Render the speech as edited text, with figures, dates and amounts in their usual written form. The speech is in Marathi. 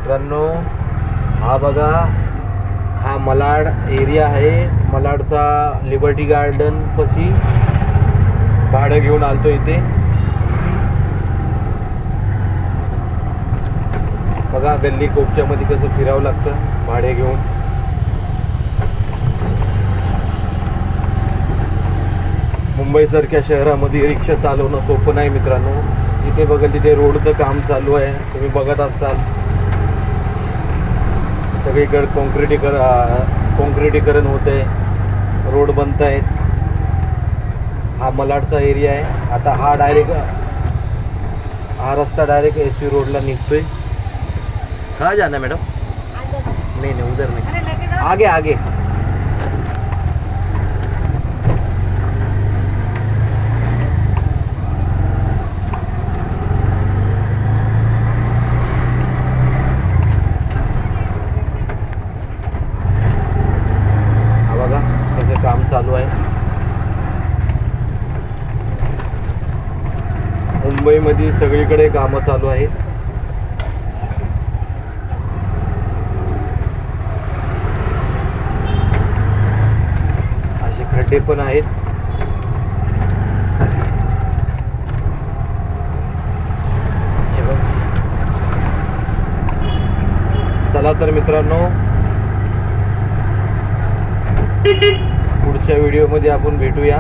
मित्रांनो, हा बघा, हा मलाड एरिया आहे. मलाडचा लिबर्टी गार्डन पशी भाडं घेऊन आलतो इथे. बघा गल्ली कोपच्या मध्ये कसं फिरावं लागतं भाडे घेऊन. मुंबईसारख्या शहरामध्ये रिक्षा चालवणं सोपं नाही मित्रांनो. इथे बघा, तिथे रोडचं काम चालू आहे, तुम्ही बघत असाल. सगळीकडे कॉन्क्रिटीकरण होत आहे, रोड बनत आहेत. हा मलाडचा एरिया आहे. आता हा रस्ता डायरेक्ट SV रोडला निघतोय. कहाँ जाना मैडम? नहीं नहीं, उधर नहीं, आगे आगे. हा बघा कसं काम चालू आहे. मुंबईमध्ये सगळीकडे कामं चालू आहेत. असे खड्डे पण आहेत. हे बघ. चला तर मित्रांनो, पुढच्या व्हिडिओमध्ये आपण भेटूया.